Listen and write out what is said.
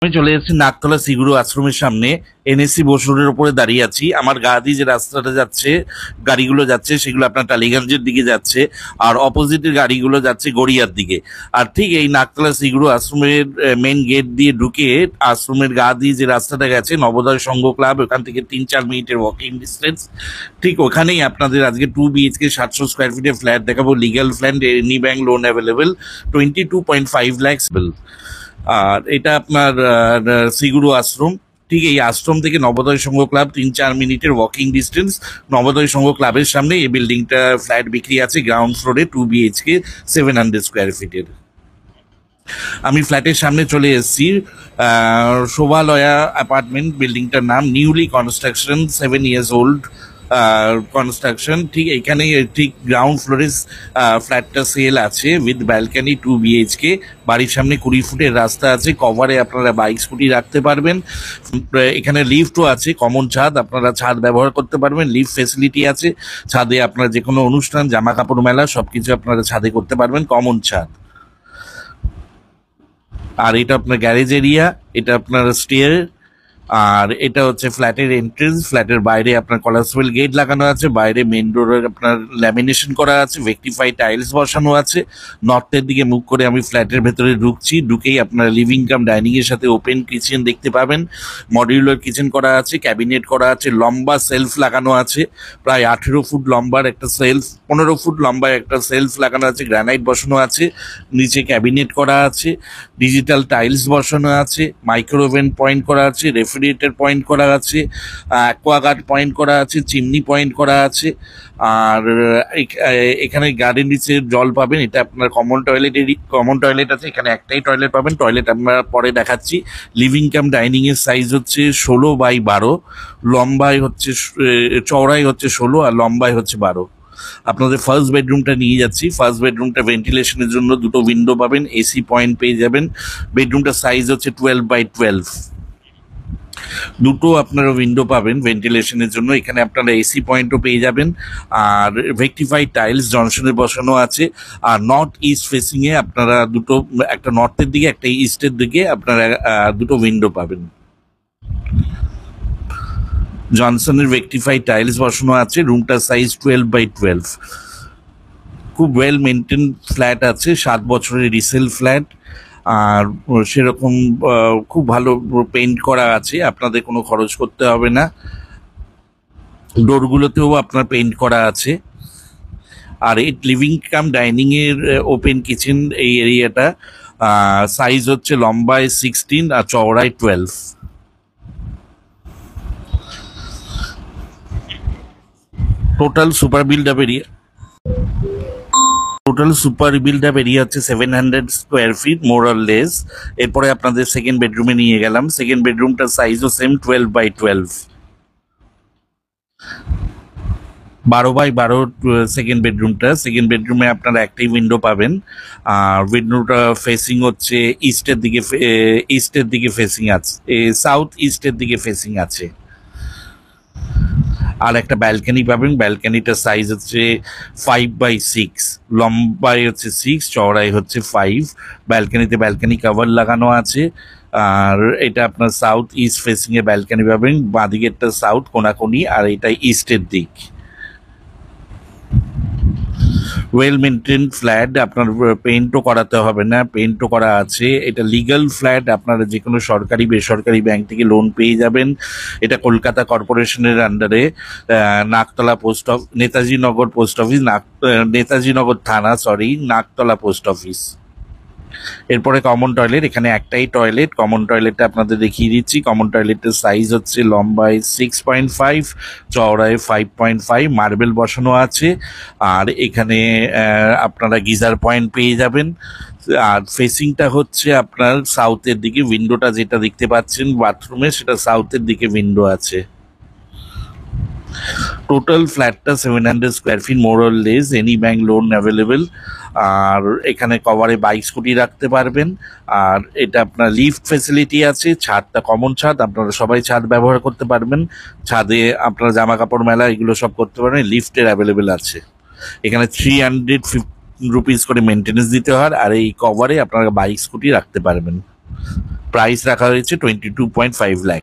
আমি চলে এসেছি নাকতলা শ্রীগুরু আশ্রমের সামনে। এনএসসি বোস রোডের উপরে দাঁড়িয়ে আছি। আমার গা দিয়ে যে রাস্তাটা যাচ্ছে, গাড়িগুলো যাচ্ছে, সেগুলো আপনার টালিগঞ্জের দিকে যাচ্ছে, আর অপোজিটের গাড়িগুলো যাচ্ছে গড়িয়ার দিকে। আর ঠিক এই নাকতলা শ্রীগুরু আশ্রমের মেন গেট দিয়ে ঢুকে আশ্রমের গা দিয়ে যে রাস্তাটা গেছে নবোদয় সংঘ ক্লাব, ওখান থেকে 3-4 মিনিটের ওয়াকিং ডিস্টেন্স। ঠিক ওখানেই আপনাদের আজকে 2 BHK 700 স্কোয়ার ফিটের ফ্ল্যাট দেখাবো। Legal flat, any bank loan available, 22.5 lakhs বিল। আর এটা আপনার শ্রীগুরু আশ্রম। ঠিক এই আশ্রম থেকে নবোদয় সংঘ ক্লাব 3-4 মিনিটের ওয়াকিং ডিস্টেন্স। নবোদয় সংঘ ক্লাবের সামনে এই বিল্ডিংটা ফ্ল্যাট বিক্রি আছে গ্রাউন্ড ফ্লোরে, 2 BHK 700 স্কোয়ার ফিটের। আমি ফ্ল্যাটের সামনে চলে এসেছি। শোভালয়া অ্যাপার্টমেন্ট বিল্ডিংটার নাম, newly construction, 7 years old construction. ঠিক এখানে ঠিক গ্রাউন্ড ফ্লোরে ফ্ল্যাটটা সেল আছে উইথ ব্যালকানি, 2 BHK। বাড়ির সামনে 20 ফুটের রাস্তা আছে, কভারে আপনারা বাইক স্কুটি রাখতে পারবেন। এখানে লিফটও আছে, কমন ছাদ, আপনারা ছাদ ব্যবহার করতে পারবেন। লিফট ফেসিলিটি আছে। ছাদে আপনারা যে কোনো অনুষ্ঠান, জামা কাপড় মেলা সবকিছু আপনারা ছাদে করতে পারবেন, কমন ছাদ। আর এটা আপনার গ্যারেজ এরিয়া, এটা আপনার স্টেয়ার, আর এটা হচ্ছে ফ্ল্যাটের এন্ট্রেন্স। ফ্ল্যাটের বাইরে আপনার কলারসেবল গেট লাগানো আছে, বাইরে মেন ডোরের আপনার ল্যামিনেশন করা আছে, ভেক্টিফাই টাইলস বসানো আছে। নর্থের দিকে মুখ করে আমি ফ্ল্যাটের ভেতরে ঢুকছি। ঢুকেই আপনার লিভিং কাম ডাইনিং এর সাথে ওপেন কিচেন দেখতে পাবেন। মডিউলার কিচেন করা আছে, ক্যাবিনেট করা আছে, লম্বা সেলফ লাগানো আছে, প্রায় 18 ফুট লম্বার একটা সেলফ, 15 ফুট লম্বার একটা সেলফ লাগানো আছে, গ্রানাইট বসানো আছে, নিচে ক্যাবিনেট করা আছে, ডিজিটাল টাইলস বসানো আছে, মাইক্রোওভেন পয়েন্ট করা আছে, রেফ্রিজারেটর পয়েন্ট করা আছে, অ্যাকোয়াগার্ড পয়েন্ট করা আছে, চিমনি পয়েন্ট করা আছে। আর এখানে গার্ডেন নিচে জল পাবেন। এটা আপনার কমন টয়লেট আছে, এখানে একটাই টয়লেট পাবেন। টয়লেট আমরা পরে দেখাচ্ছি। লিভিং কাম ডাইনিং এর সাইজ হচ্ছে 16x12, লম্বায় হচ্ছে চওড়াই হচ্ছে 16 আর লম্বায় হচ্ছে 12। আপনাদের ফার্স্ট বেডরুমটা নিয়ে যাচ্ছি। ফার্স্ট বেডরুমটা ভেন্টিলেশনের জন্য দুটো উইন্ডো পাবেন, এসি পয়েন্ট পেয়ে যাবেন। বেডরুমটার সাইজ হচ্ছে 12x12, দুটো আপনারা উইন্ডো পাবেন ভেন্টিলেশনের জন্য। এখানে আপনারা এসি পয়েন্টও পেয়ে যাবেন। আর ভেক্টিফাইড টাইলস জনসনে বসানো আছে। আর নর্থ ইস্ট ফেসিং এ আপনারা দুটো, একটা নর্থের দিকে একটা ইস্টের দিকে আপনারা দুটো উইন্ডো পাবেন। জনসনের ভেক্টিফাইড টাইলস বসানো আছে। রুমটার সাইজ 12x12। খুব ওয়েল মেনটেন ফ্ল্যাট আছে, 7 বছরের রিসেল ফ্ল্যাট। আর সেরকম খুব ভালো পেইন্ট করা আছে, আপনাদের কোনো খরচ করতে হবে না। ডোরগুলোতেও আপনার পেইন্ট করা আছে। আর এই লিভিং কাম ডাইনিং এর ওপেন কিচেন, এই এরিয়াটা সাইজ হচ্ছে লম্বায় 16 আর চওড়ায় 12। Total super build up area হচ্ছে 700 square feet more or less. এরপরে আপনাদের সেকেন্ড বেডরুমে নিয়ে গেলাম। সেকেন্ড বেডরুমটার সাইজও সেম, 12x12, 12x12 সেকেন্ড বেডরুমে আপনারা একটাই উইন্ডো পাবেন। আর উইন্ডোটা ফেসিং হচ্ছে ইস্টের দিকে ফেসিং আছে, সাউথ ইস্টের দিকে ফেসিং আছে। আর একটা ব্যালকানি পাবেন। ব্যালকানিটার সাইজ হচ্ছে 5x6, লম্বায় হচ্ছে 6, চওড়ায় হচ্ছে 5। ব্যালকানিতে ব্যালকানি কভার লাগানো আছে। আর এটা আপনার সাউথ ইস্ট ফেসিং এ ব্যালকানি পাবেন। বাঁদিকেরটা সাউথ কোনাকুনি, আর এটা ইস্টের দিক। ওয়েল মেনটেন ফ্ল্যাট, আপনার পেইন্টও করাতে হবে না, পেইন্টও করা আছে। এটা লিগ্যাল ফ্ল্যাট, আপনারা যে কোনো সরকারি বেসরকারি ব্যাংক থেকে লোন পেয়ে যাবেন। এটা কলকাতা কর্পোরেশনের আন্ডারে, নাকতলা নেতাজিনগর পোস্ট অফিস, নেতাজিনগর থানা, নাকতলা পোস্ট অফিস। এরপরে কমন টয়লেট, এখানে একটাই টয়লেট। কমন টয়লেটটা আপনাদের দেখিয়ে দিচ্ছি। কমন টয়লেটের সাইজ হচ্ছে লম্বায় 6.5, চওড়ায় 5.5, মার্বেল বসানো আছে। আর এখানে আপনারা গিজার পয়েন্ট পেয়ে যাবেন। আর ফেসিংটা হচ্ছে আপনার সাউথের দিকে। উইন্ডোটা যেটা দেখতে পাচ্ছেন বাথরুমে, সেটা সাউথের দিকে উইন্ডো আছে। টোটাল ফ্ল্যাটটা 700 square feet more or less, any bank loan available. আর এখানে কভারে বাইক স্কুটি রাখতে পারবেন। আর এটা আপনার লিফট ফেসিলিটি আছে। ছাদটা কমন ছাদ, আপনারা সবাই ছাদ ব্যবহার করতে পারবেন। ছাদে আপনারা জামা কাপড় মেলা এগুলো সব করতে পারবেন। লিফটের অ্যাভেলেবেল আছে। এখানে 350 রুপিস করে মেনটেন্যান্স দিতে হয়। আর এই কভারে আপনারা বাইক স্কুটি রাখতে পারবেন। প্রাইস রাখা হয়েছে 22.5 লাখ।